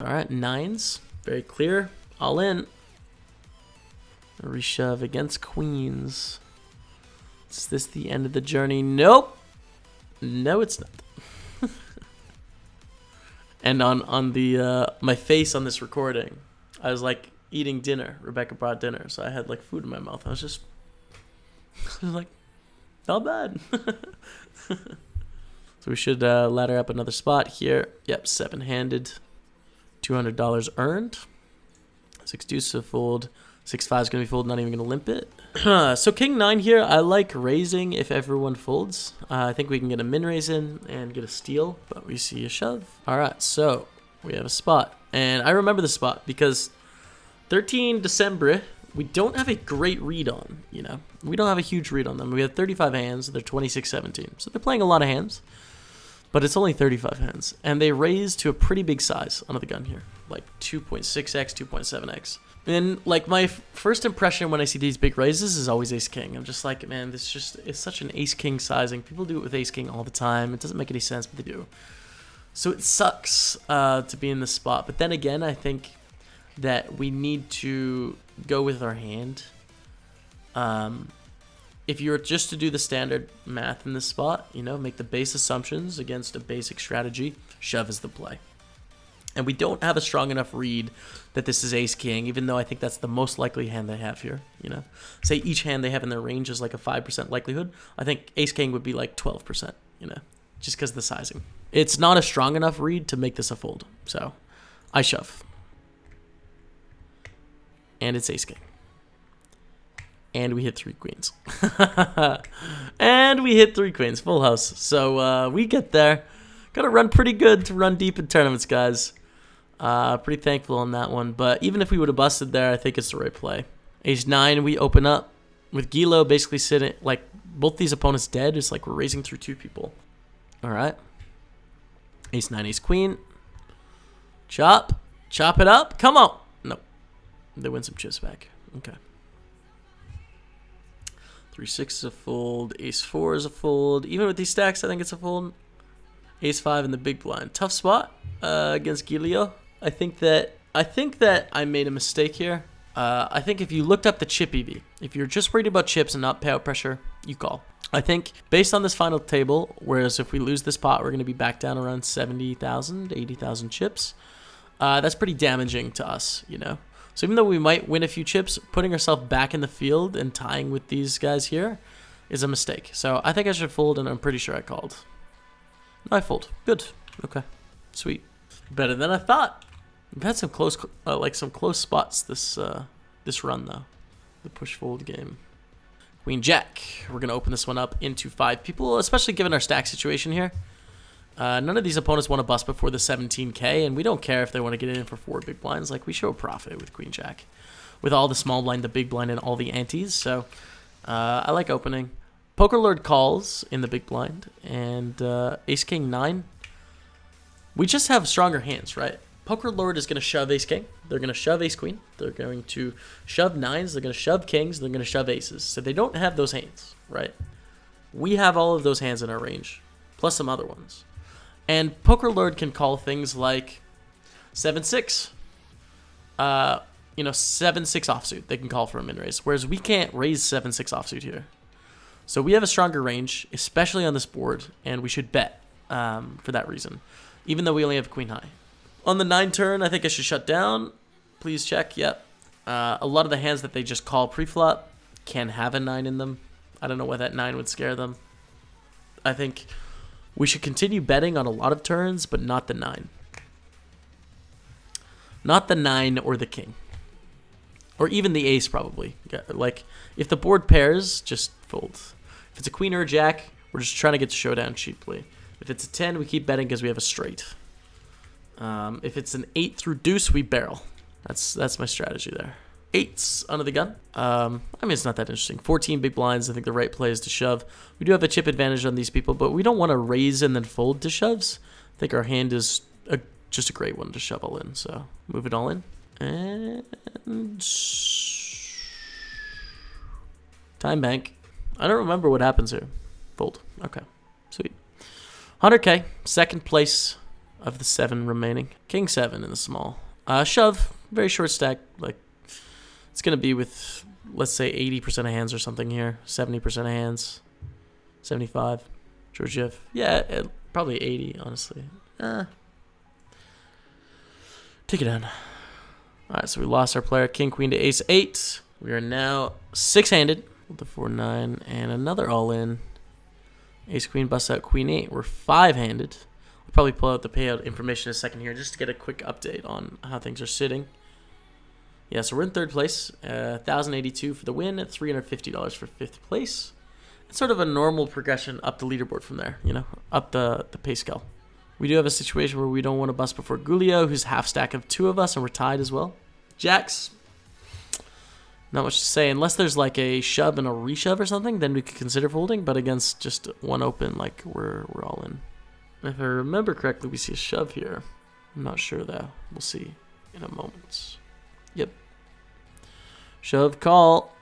All right, nines. Very clear. All in. Reshove against queens. Is this the end of the journey? Nope. No, it's not. And on the my face on this recording, I was like eating dinner. Rebecca brought dinner, so I had like food in my mouth. I was just like, not bad. So we should ladder up another spot here. Yep, 7-handed. $200 earned. 6 deuce to fold. 6-5 is going to be fold, not even going to limp it. So king 9 here, I like raising if everyone folds. I think we can get a min raise in and get a steal, but we see a shove. All right, so we have a spot. And I remember the spot because 13 December, we don't have a great read on, you know. We don't have a huge read on them. We have 35 hands. They're 26-17. So they're playing a lot of hands, but it's only 35 hands. And they raise to a pretty big size under the gun here, like 2.6x, 2.7x. And like my first impression when I see these big raises is always ace-king. I'm just like, man, this just is such an ace-king sizing. People do it with ace-king all the time. It doesn't make any sense, but they do. So it sucks to be in this spot. But then again, I think that we need to go with our hand. If you were just to do the standard math in this spot, you know, make the base assumptions against a basic strategy, shove is the play. And we don't have a strong enough read that this is ace-king, even though I think that's the most likely hand they have here, you know. Say each hand they have in their range is like a 5% likelihood. I think ace-king would be like 12%, you know, just because of the sizing. It's not a strong enough read to make this a fold, so I shove. And it's ace-king. And we hit 3 queens. And we hit 3 queens, full house. So we get there. Gotta run pretty good to run deep in tournaments, guys. Pretty thankful on that one. But even if we would have busted there, I think it's the right play. Ace-9, we open up with Gilo basically sitting, like, both these opponents dead. It's like we're raising through 2 people. All right. Ace-9, ace-queen. Chop. Chop it up. Come on. No. They win some chips back. Okay. 3-6 is a fold. Ace-4 is a fold. Even with these stacks, I think it's a fold. Ace-5 in the big blind. Tough spot against Gilio. I think that I made a mistake here. I think if you looked up the chip EV, if you're just worried about chips and not payout pressure, you call. I think based on this final table, whereas if we lose this pot, we're going to be back down around 70,000, 80,000 chips. That's pretty damaging to us, you know. So even though we might win a few chips, putting ourselves back in the field and tying with these guys here is a mistake. So I think I should fold, and I'm pretty sure I called. No, I fold. Good. Okay. Sweet. Better than I thought. We've had some close, some close spots this run though. The push fold game. Queen Jack. We're gonna open this one up into 5 people, especially given our stack situation here. None of these opponents want to bust before the 17K, and we don't care if they want to get in for 4 big blinds. Like, we show a profit with Queen Jack, with all the small blind, the big blind, and all the antes. So I like opening. Poker Lord calls in the big blind, and Ace-King 9. We just have stronger hands, right? Poker Lord is going to shove Ace-King. They're going to shove Ace-Queen. They're going to shove 9s. They're going to shove kings. They're going to shove aces. So they don't have those hands, right? We have all of those hands in our range, plus some other ones. And Poker Lord can call things like 7-6. 7-6 offsuit. They can call for a min raise, whereas we can't raise 7-6 offsuit here. So we have a stronger range, especially on this board, and we should bet for that reason, even though we only have queen high. On the 9 turn, I think I should shut down. Please check. Yep. A lot of the hands that they just call pre-flop can have a 9 in them. I don't know why that 9 would scare them. I think we should continue betting on a lot of turns, but not the 9. Not the 9 or the king. Or even the ace, probably. Like, if the board pairs, just fold. If it's a queen or a jack, we're just trying to get to showdown cheaply. If it's a 10, we keep betting because we have a straight. If it's an 8 through deuce, we barrel. That's my strategy there. 8s under the gun. I mean, it's not that interesting. 14 big blinds. I think the right play is to shove. We do have a chip advantage on these people, but we don't want to raise and then fold to shoves. I think our hand is just a great one to shove all in. So move it all in. And time bank. I don't remember what happens here. Fold. Okay. Sweet. 100K. Second place. of the 7 remaining. King 7 in the small. Shove, very short stack. Like, it's going to be with, let's say, 80% of hands or something here. 70% of hands. 75. Georgiev. Yeah, probably 80, honestly. Take it down. Alright, so we lost our player. King, queen to ace 8. We are now 6-handed with the 4-9 and another all-in. Ace queen busts out queen 8. We're 5-handed. We'll probably pull out the payout information in a second here just to get a quick update on how things are sitting. Yeah, so we're in 3rd place. 1,082 for the win, $350 for 5th place. It's sort of a normal progression up the leaderboard from there, you know, up the pay scale. We do have a situation where we don't want to bust before Gulio, who's half stack of 2 of us, and we're tied as well. Jacks. Not much to say. Unless there's like a shove and a reshove or something, then we could consider folding. But against just one open, like we're all in. If I remember correctly, we see a shove here. I'm not sure though. We'll see in a moment. Yep. Shove, call.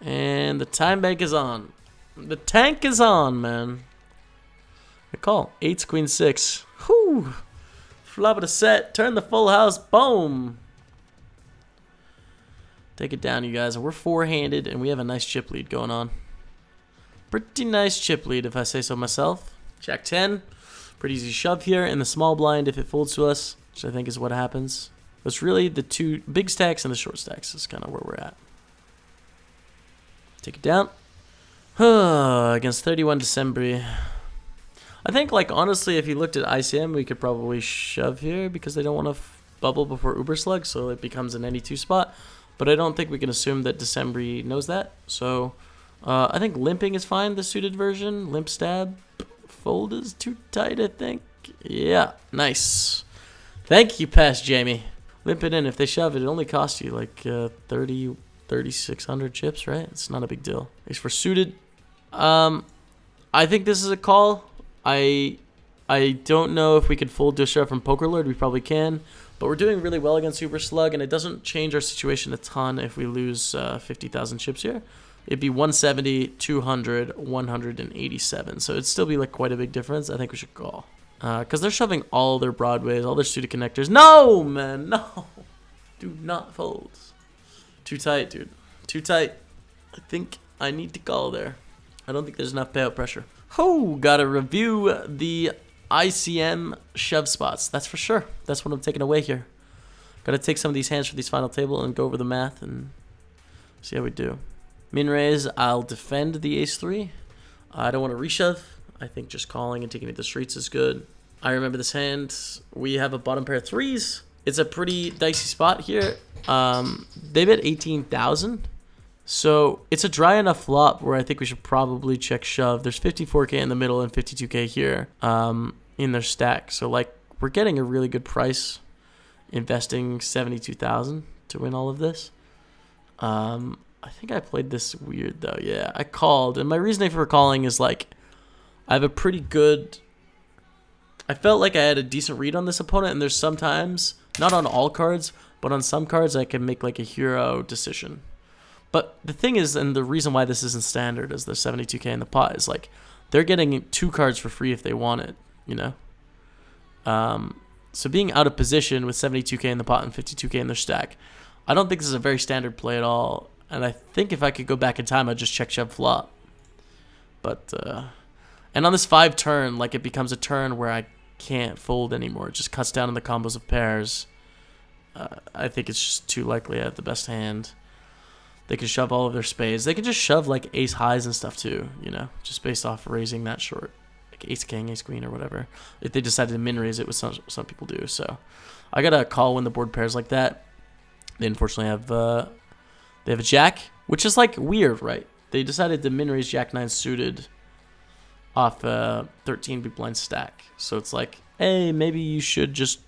And the time bank is on. The tank is on, man. A call. 8's queen 6. Whew. Flop of the set. Turn the full house. Boom. Take it down, you guys. We're 4-handed, and we have a nice chip lead going on. Pretty nice chip lead, if I say so myself. Jack 10. Pretty easy shove here in the small blind if it folds to us, which I think is what happens. It's really the 2 big stacks and the short stacks is kind of where we're at. Take it down. Against 31 December. I think, like, honestly, if you looked at ICM, we could probably shove here because they don't want to bubble before Uber Slug, so it becomes an any 2 spot. But I don't think we can assume that December knows that. So I think limping is fine, the suited version. Limp stab. Fold is too tight, I think. Yeah, nice. Thank you, Pass Jamie. Limp it in. If they shove it, it only costs you like 3,600 chips, right? It's not a big deal. At least for suited. I think this is a call. I don't know if we could fold to a shove from Poker Lord. We probably can. But we're doing really well against Uber Slug, and it doesn't change our situation a ton if we lose 50,000 chips here. It'd be 170, 200, 187. So it'd still be like quite a big difference. I think we should call. Because they're shoving all their broadways, all their suited connectors. No, man, no. Do not fold. Too tight, dude. Too tight. I think I need to call there. I don't think there's enough payout pressure. Oh, gotta review the ICM shove spots. That's for sure. That's what I'm taking away here. Gotta take some of these hands for these final table and go over the math and see how we do. Min raise, I'll defend the ace 3. I don't want to reshove. I think just calling and taking it to the streets is good. I remember this hand. We have a bottom pair of 3s. It's a pretty dicey spot here. They bet 18,000. So it's a dry enough flop where I think we should probably check shove. There's 54K in the middle and 52K here in their stack. So like we're getting a really good price investing 72,000 to win all of this. I think I played this weird though. Yeah, I called. And my reasoning for calling is like I have a pretty good... I felt like I had a decent read on this opponent, and there's sometimes, not on all cards, but on some cards I can make like a hero decision. But the thing is, and the reason why this isn't standard is the 72K in the pot is like they're getting 2 cards for free if they want it, you know? So being out of position with 72K in the pot and 52K in their stack, I don't think this is a very standard play at all. And I think if I could go back in time, I'd just check shove flop. But, and on this 5 turn, like it becomes a turn where I can't fold anymore. It just cuts down on the combos of pairs. I think it's just too likely I have the best hand. They can shove all of their spades. They can just shove like ace highs and stuff too, you know, just based off raising that short. Like ace king, ace queen, or whatever. If they decided to min raise it, which some people do. So I got to call when the board pairs like that. They unfortunately have they have a jack, which is like weird, right? They decided to min raise jack 9 suited off 13 big blind stack. So it's like, hey, maybe you should just,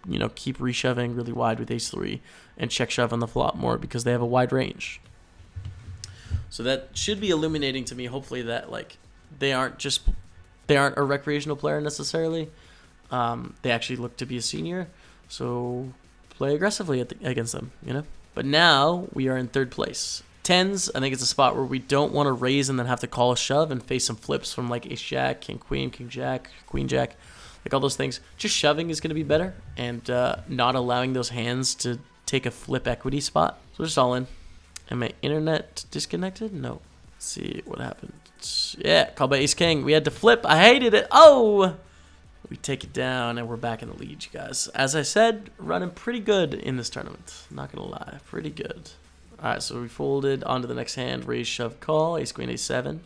you know, keep reshoving really wide with ace 3 and check shove on the flop more because they have a wide range. So that should be illuminating to me, hopefully, that like they aren't a recreational player necessarily. They actually look to be a senior, so play aggressively against them, you know. But now we are in 3rd place. 10s, I think it's a spot where we don't want to raise and then have to call a shove and face some flips from like ace jack, king queen, king jack, queen jack. like all those things. Just shoving is going to be better, and not allowing those hands to take a flip equity spot. So we're just all in. Am my internet disconnected? No. Let's see what happened. Yeah, call by ace king. We had to flip. I hated it. Oh! We take it down, and we're back in the lead, you guys. As I said, running pretty good in this tournament. Not going to lie. Pretty good. All right, so we folded onto the next hand. Raise, shove, call. Ace, queen, ace, 7.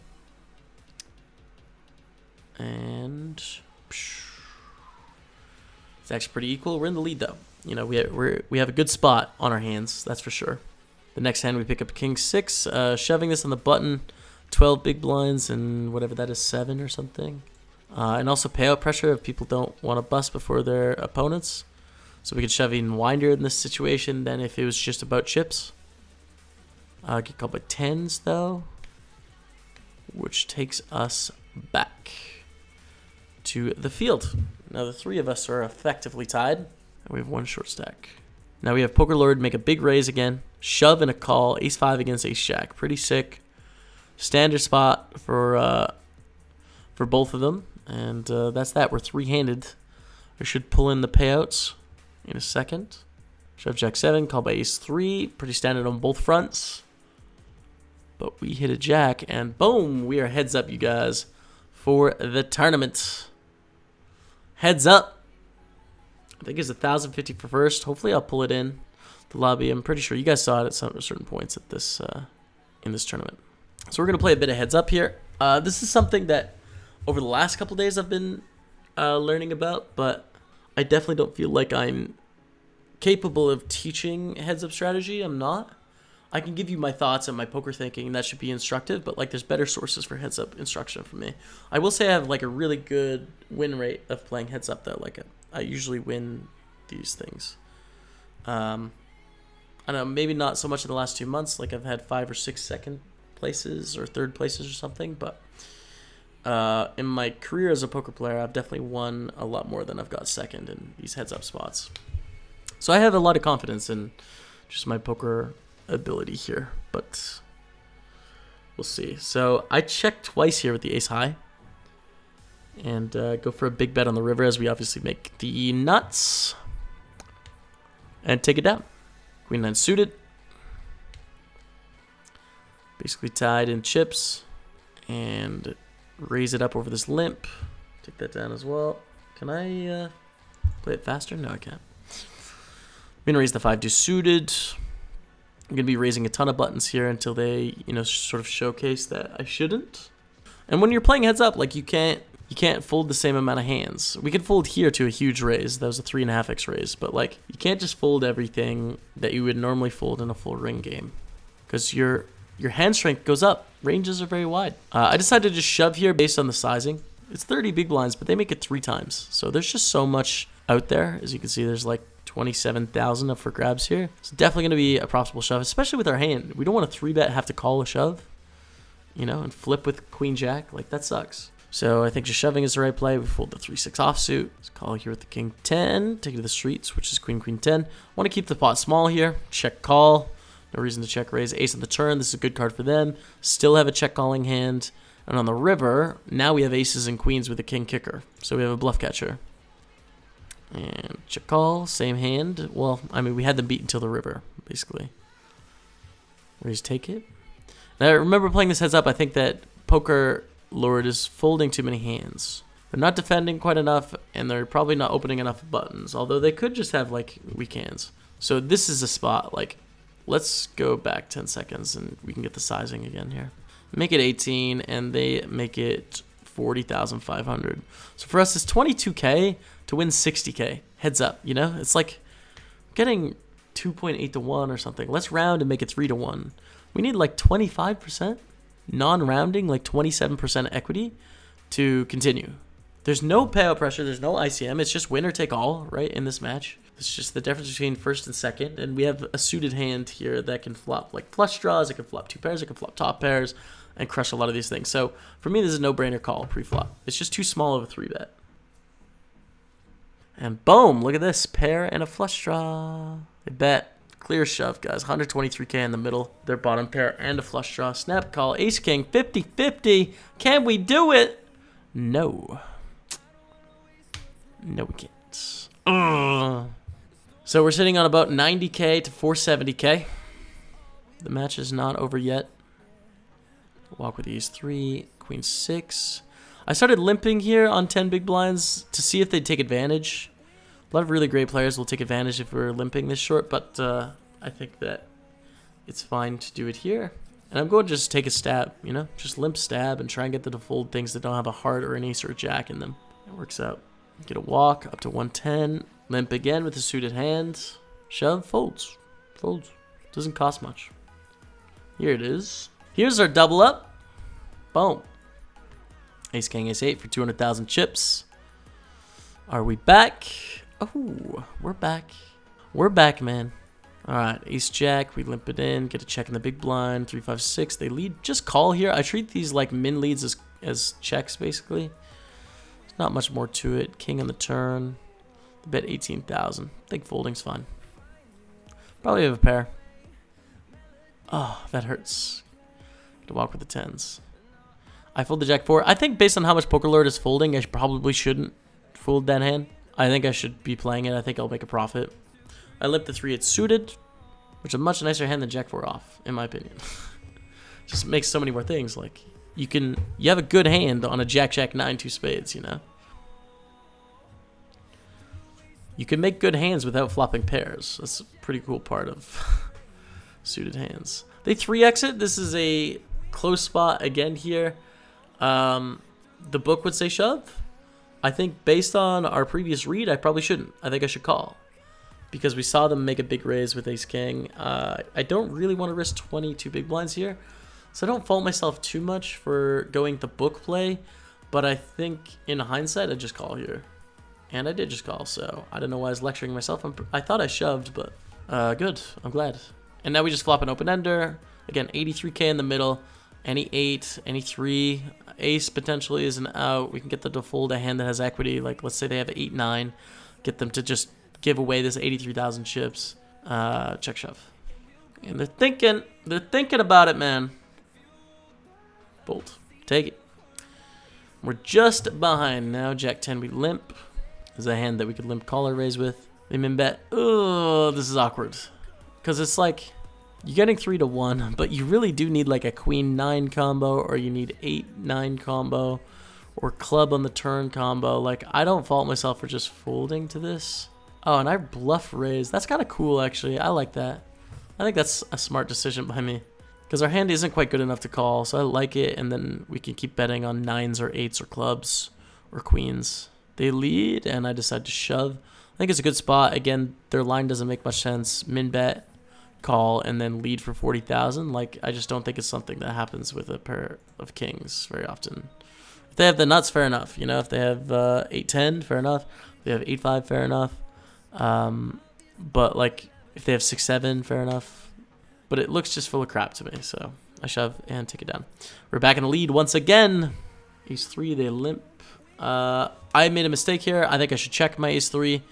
And it's actually pretty equal. We're in the lead, though. You know, we have a good spot on our hands. That's for sure. The next hand, we pick up king 6. Shoving this on the button. 12 big blinds and whatever that is, 7 or something. And also payout pressure if people don't want to bust before their opponents. So we could shove even wider in this situation than if it was just about chips. Get called by 10s though, which takes us back to the field. Now the 3 of us are effectively tied, and we have 1 short stack. Now we have Poker Lord make a big raise again, shove and a call, ace 5 against ace jack. Pretty sick. Standard spot for both of them. And that's that. We're 3-handed. We should pull in the payouts in a second. Shove jack 7, call by ace 3. Pretty standard on both fronts. But we hit a jack, and boom, we are heads up, you guys, for the tournament. Heads up. I think it's 1,050 for first. Hopefully I'll pull it in the lobby. I'm pretty sure you guys saw it at some certain points at this in this tournament. So we're going to play a bit of heads up here. This is something that over the last couple days I've been learning about, but I definitely don't feel like I'm capable of teaching heads up strategy. I'm not. I can give you my thoughts and my poker thinking, and that should be instructive, but like there's better sources for heads up instruction from me. I will say I have like a really good win rate of playing heads up though. Like I usually win these things. I don't know, maybe not so much in the last 2 months. Like I've had 5 or 6 second places or third places or something, but in my career as a poker player, I've definitely won a lot more than I've got second in these heads up spots. So I have a lot of confidence in just my poker ability here, but we'll see. So I check twice here with the ace high and go for a big bet on the river as we obviously make the nuts and take it down. Queen 9 suited. Basically tied in chips and raise it up over this limp. Take that down as well. Can I play it faster? No, I can't. I'm going to raise the 5-2 suited. I'm going to be raising a ton of buttons here until they, you know, sort of showcase that I shouldn't. And when you're playing heads up, like you can't fold the same amount of hands. We could fold here to a huge raise. That was a 3.5x raise. But like you can't just fold everything that you would normally fold in a full ring game, because your hand strength goes up. Ranges are very wide. I decided to just shove here based on the sizing. It's 30 big blinds, but they make it 3 times. So there's just so much out there. As you can see, there's like 27,000 up for grabs here. It's definitely going to be a profitable shove, especially with our hand. We don't want to 3-bet, have to call a shove, you know, and flip with queen jack. Like that sucks. So I think just shoving is the right play. We fold the 3-6 offsuit. Let's call here with the king 10. Take it to the streets, which is queen 10. Want to keep the pot small here. Check call. No reason to check raise. Ace on the turn. This is a good card for them. Still have a check calling hand. And on the river, now we have aces and queens with a king kicker. So we have a bluff catcher. And check call. Same hand. Well, I mean, we had them beat until the river, basically. Raise, take it. Now, I remember playing this heads up. I think that Poker Lord is folding too many hands. They're not defending quite enough, and they're probably not opening enough buttons. Although they could just have, like, weak hands. So this is a spot, like... Let's go back 10 seconds and we can get the sizing again here. Make it 18 and they make it 40,500. So for us, it's 22K to win 60K. Heads up, you know? It's like getting 2.8 to 1 or something. Let's round and make it 3 to 1. We need like 25%, non-rounding, like 27% equity to continue. There's no payout pressure. There's no ICM. It's just winner take all, right, in this match. It's just the difference between first and second. And we have a suited hand here that can flop like flush draws. It can flop 2 pairs. It can flop top pairs and crush a lot of these things. So for me, this is a no-brainer call pre-flop. It's just too small of a 3-bet. And boom, look at this. Pair and a flush draw. They bet. Clear shove, guys. 123K in the middle. Their bottom pair and a flush draw. Snap call. Ace king. 50-50. Can we do it? No. No, we can't. Ugh. So we're sitting on about 90k to 470k. The match is not over yet. Walk with ace 3, queen 6. I started limping here on 10 big blinds to see if they'd take advantage. A lot of really great players will take advantage if we're limping this short, but I think that it's fine to do it here. And I'm going to just take a stab, you know? Just limp stab and try and get the default things that don't have a heart or an ace or a jack in them. It works out. Get a walk up to 110. Limp again with a suited hand. Shove, folds. Folds. Doesn't cost much. Here it is. Here's our double up. Boom. Ace king, ace 8 for 200,000 chips. Are we back? Oh, we're back. We're back, man. All right, ace jack. We limp it in. Get a check in the big blind. 3, 5, 6. They lead. Just call here. I treat these like min leads as checks, basically. There's not much more to it. King on the turn. Bet 18,000. I think folding's fine. Probably have a pair. Oh, that hurts. To walk with the 10s. I fold the jack 4. I think based on how much Poker Lord is folding, I probably shouldn't fold that hand. I think I should be playing it. I think I'll make a profit. I limp the 3, it's suited, which is a much nicer hand than jack 4 off, in my opinion. Just makes so many more things. Like you have a good hand on a jack 9 2 spades, you know. You can make good hands without flopping pairs. That's a pretty cool part of suited hands. They 3x it. This is a close spot again here. The book would say shove. I think based on our previous read, I probably shouldn't. I think I should call. Because we saw them make a big raise with ace king. I don't really want to risk 22 big blinds here. So I don't fault myself too much for going the book play. But I think in hindsight, I just call here. And I did just call, so I don't know why I was lecturing myself. I thought I shoved, but good. I'm glad. And now we just flop an open-ender. Again, 83k in the middle. Any 8, any 3. Ace potentially is an out. We can get the default a hand that has equity. Like, let's say they have 8-9. Get them to just give away this 83,000 chips. Check shove. And they're thinking about it, man. Bolt. Take it. We're just behind now. Jack 10, we limp. Is a hand that we could limp call or raise with. They min bet. Oh, this is awkward. Because it's like, you're getting 3 to 1, but you really do need like a queen 9 combo, or you need 8-9 combo, or club on the turn combo. Like, I don't fault myself for just folding to this. Oh, and I bluff raise. That's kind of cool, actually. I like that. I think that's a smart decision by me. Because our hand isn't quite good enough to call, so I like it, and then we can keep betting on 9s or 8s or clubs or queens. They lead, and I decide to shove. I think it's a good spot. Again, their line doesn't make much sense. Min bet, call, and then lead for 40,000. Like, I just don't think it's something that happens with a pair of kings very often. If they have the nuts, fair enough. You know, if they have 8-10, fair enough. If they have 8-5, fair enough. But, like, if they have 6-7, fair enough. But it looks just full of crap to me, so I shove and take it down. We're back in the lead once again. Ace 3, they limp. I made a mistake here. I think I should check my ace 3.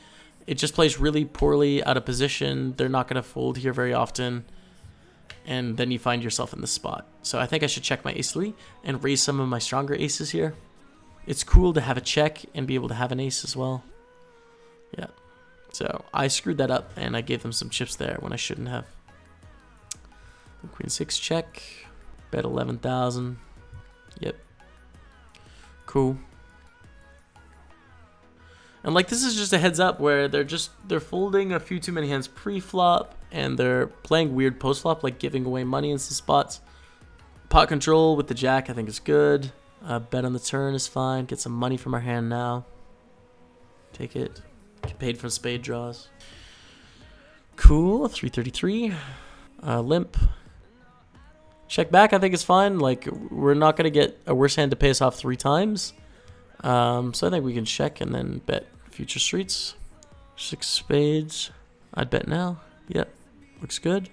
It just plays really poorly out of position. They're not going to fold here very often. And then you find yourself in this spot. So I think I should check my ace 3 and raise some of my stronger aces here. It's cool to have a check and be able to have an ace as well. Yeah. So I screwed that up and I gave them some chips there when I shouldn't have. Queen 6 check. Bet 11,000. Yep. Cool. And like, this is just a heads up where they're folding a few too many hands pre-flop and they're playing weird post-flop, like giving away money in some spots. Pot control with the jack I think is good. Bet on the turn is fine. Get some money from our hand now. Take it. Get paid from spade draws. Cool. 333. Limp. Check back I think is fine. Like, we're not going to get a worse hand to pay us off 3 times. So I think we can check and then bet future streets. 6 spades. I'd bet now. Yep. Looks good.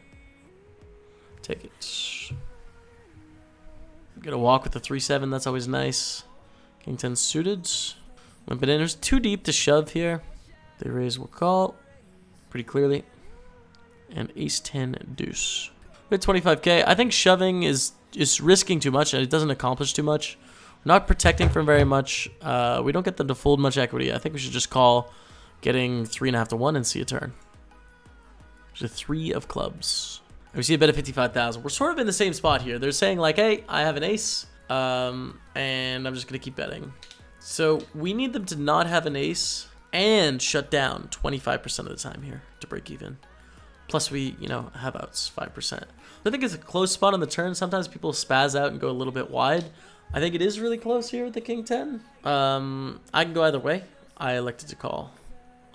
Take it. Get a walk with the 3-7. That's always nice. King 10 suited. Limp it in. There's too deep to shove here. They raise, we'll call. Pretty clearly. And ace 10 deuce. We had 25k. I think shoving is risking too much and it doesn't accomplish too much. Not protecting from very much. We don't get them to fold much equity. I think we should just call, getting 3.5 to 1 and see a turn. There's a 3 of clubs. We see a bet of 55,000. We're sort of in the same spot here. They're saying like, hey, I have an ace, and I'm just going to keep betting. So we need them to not have an ace and shut down 25% of the time here to break even. Plus we, you know, have outs 5%. I think it's a close spot on the turn. Sometimes people spaz out and go a little bit wide. I think it is really close here with the king 10. I can go either way. I elected to call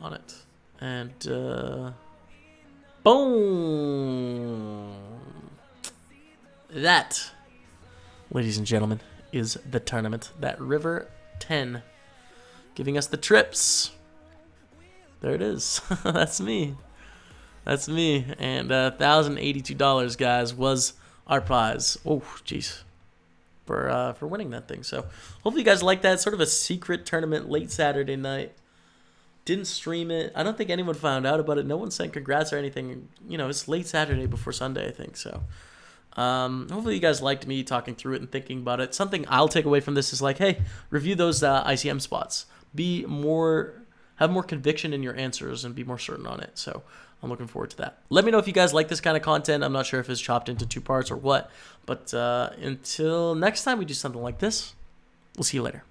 on it. And, boom! That, ladies and gentlemen, is the tournament. That river 10 giving us the trips. There it is. That's me. That's me. And $1,082, guys, was our prize. Oh, jeez. For winning that thing. So hopefully you guys like that. Sort of a secret tournament late Saturday night. Didn't stream it. I don't think anyone found out about it. No one sent congrats or anything. You know, it's late Saturday before Sunday, I think. So hopefully you guys liked me talking through it and thinking about it. Something I'll take away from this is like, hey, review those ICM spots. Have more conviction in your answers and be more certain on it. So I'm looking forward to that. Let me know if you guys like this kind of content. I'm not sure if it's chopped into 2 parts or what. But until next time we do something like this, we'll see you later.